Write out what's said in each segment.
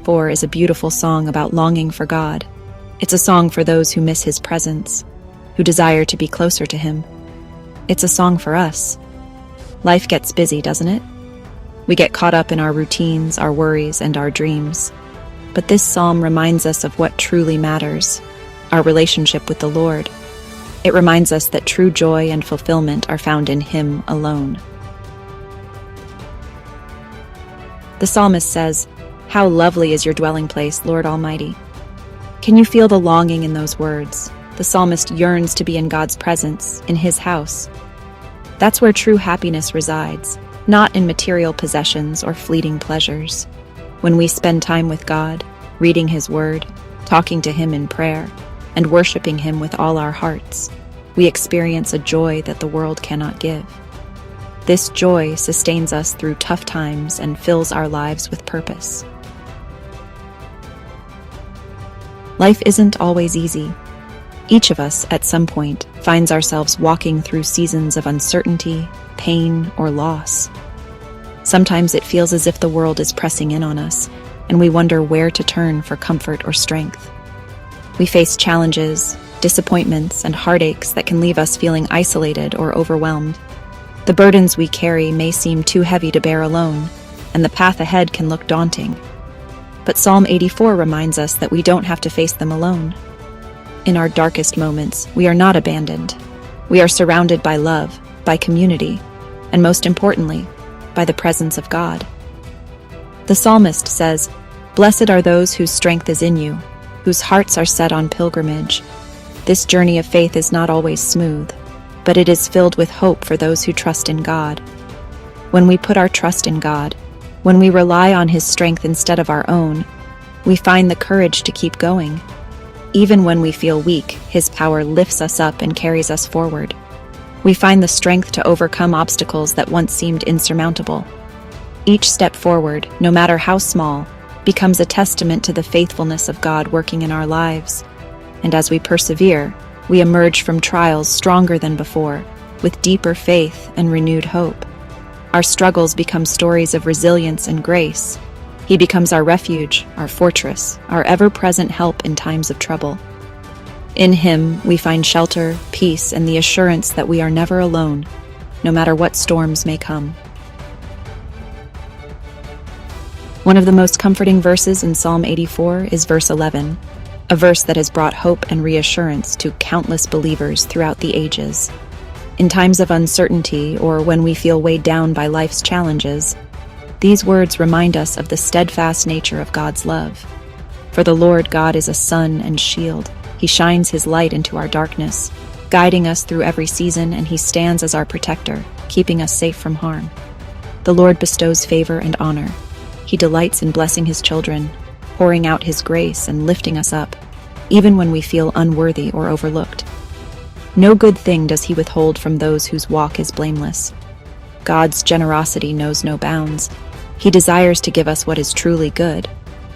84 is a beautiful song about longing for God. It's a song for those who miss His presence, who desire to be closer to Him. It's a song for us. Life gets busy, doesn't it? We get caught up in our routines, our worries, and our dreams. But this psalm reminds us of what truly matters, our relationship with the Lord. It reminds us that true joy and fulfillment are found in Him alone. The psalmist says, "How lovely is your dwelling place, Lord Almighty." Can you feel the longing in those words? The psalmist yearns to be in God's presence, in His house. That's where true happiness resides, not in material possessions or fleeting pleasures. When we spend time with God, reading His Word, talking to Him in prayer, and worshiping Him with all our hearts, we experience a joy that the world cannot give. This joy sustains us through tough times and fills our lives with purpose. Life isn't always easy. Each of us, at some point, finds ourselves walking through seasons of uncertainty, pain, or loss. Sometimes it feels as if the world is pressing in on us, and we wonder where to turn for comfort or strength. We face challenges, disappointments, and heartaches that can leave us feeling isolated or overwhelmed. The burdens we carry may seem too heavy to bear alone, and the path ahead can look daunting. But Psalm 84 reminds us that we don't have to face them alone. In our darkest moments, we are not abandoned. We are surrounded by love, by community, and most importantly, by the presence of God. The psalmist says, "Blessed are those whose strength is in you, whose hearts are set on pilgrimage." This journey of faith is not always smooth, but it is filled with hope for those who trust in God. When we put our trust in God, when we rely on His strength instead of our own, we find the courage to keep going. Even when we feel weak, His power lifts us up and carries us forward. We find the strength to overcome obstacles that once seemed insurmountable. Each step forward, no matter how small, becomes a testament to the faithfulness of God working in our lives. And as we persevere, we emerge from trials stronger than before, with deeper faith and renewed hope. Our struggles become stories of resilience and grace. He becomes our refuge, our fortress, our ever-present help in times of trouble. In Him, we find shelter, peace, and the assurance that we are never alone, no matter what storms may come. One of the most comforting verses in Psalm 84 is verse 11, a verse that has brought hope and reassurance to countless believers throughout the ages. In times of uncertainty or when we feel weighed down by life's challenges, these words remind us of the steadfast nature of God's love. For the Lord God is a sun and shield. He shines His light into our darkness, guiding us through every season, and He stands as our protector, keeping us safe from harm. The Lord bestows favor and honor. He delights in blessing His children, pouring out His grace and lifting us up, even when we feel unworthy or overlooked. No good thing does He withhold from those whose walk is blameless. God's generosity knows no bounds. He desires to give us what is truly good,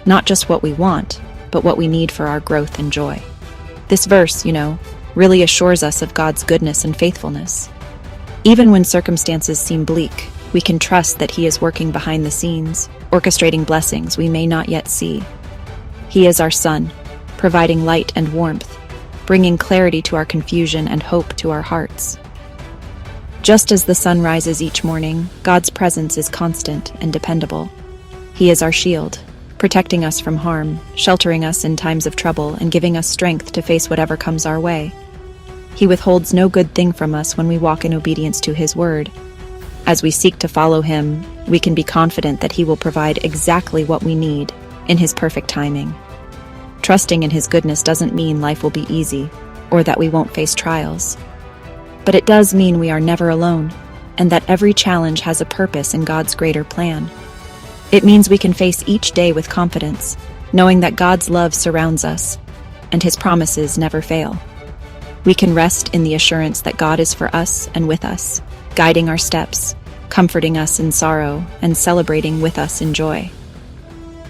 not just what we want, but what we need for our growth and joy. This verse, really assures us of God's goodness and faithfulness. Even when circumstances seem bleak, we can trust that He is working behind the scenes, orchestrating blessings we may not yet see. He is our sun, providing light and warmth, bringing clarity to our confusion and hope to our hearts. Just as the sun rises each morning, God's presence is constant and dependable. He is our shield, protecting us from harm, sheltering us in times of trouble, and giving us strength to face whatever comes our way. He withholds no good thing from us when we walk in obedience to His word. As we seek to follow Him, we can be confident that He will provide exactly what we need in His perfect timing. Trusting in His goodness doesn't mean life will be easy or that we won't face trials. But it does mean we are never alone, and that every challenge has a purpose in God's greater plan. It means we can face each day with confidence, knowing that God's love surrounds us, and His promises never fail. We can rest in the assurance that God is for us and with us, guiding our steps, comforting us in sorrow, and celebrating with us in joy.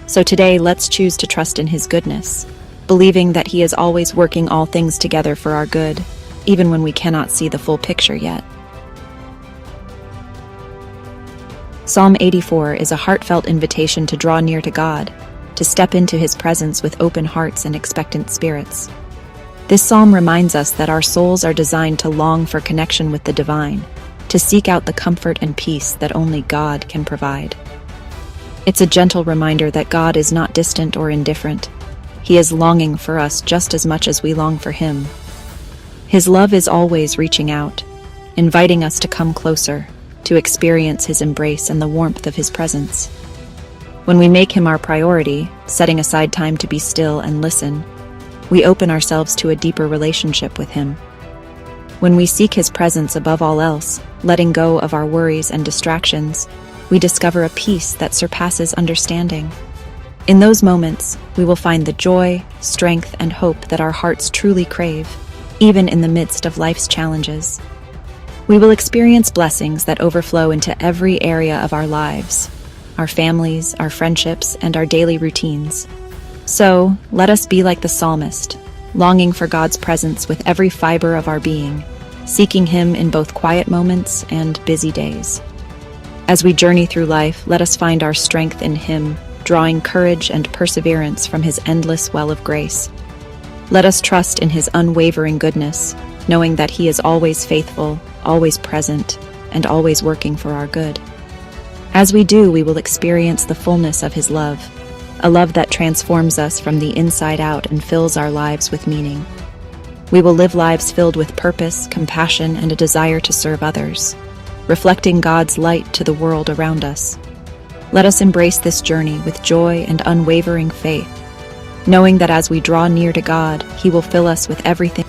So today, let's choose to trust in His goodness, believing that He is always working all things together for our good, even when we cannot see the full picture yet. Psalm 84 is a heartfelt invitation to draw near to God, to step into his presence with open hearts and expectant spirits. This psalm reminds us that our souls are designed to long for connection with the divine, to seek out the comfort and peace that only God can provide. It's a gentle reminder that God is not distant or indifferent. He is longing for us just as much as we long for him. His love is always reaching out, inviting us to come closer, to experience his embrace and the warmth of his presence. When we make him our priority, setting aside time to be still and listen, we open ourselves to a deeper relationship with him. When we seek his presence above all else, letting go of our worries and distractions, we discover a peace that surpasses understanding. In those moments, we will find the joy, strength, and hope that our hearts truly crave, even in the midst of life's challenges. We will experience blessings that overflow into every area of our lives, our families, our friendships, and our daily routines. So, let us be like the psalmist, longing for God's presence with every fiber of our being, seeking him in both quiet moments and busy days. As we journey through life, let us find our strength in him, drawing courage and perseverance from his endless well of grace. Let us trust in his unwavering goodness, knowing that he is always faithful, always present, and always working for our good. As we do, we will experience the fullness of his love, a love that transforms us from the inside out and fills our lives with meaning. We will live lives filled with purpose, compassion, and a desire to serve others, reflecting God's light to the world around us. Let us embrace this journey with joy and unwavering faith, knowing that as we draw near to God, he will fill us with everything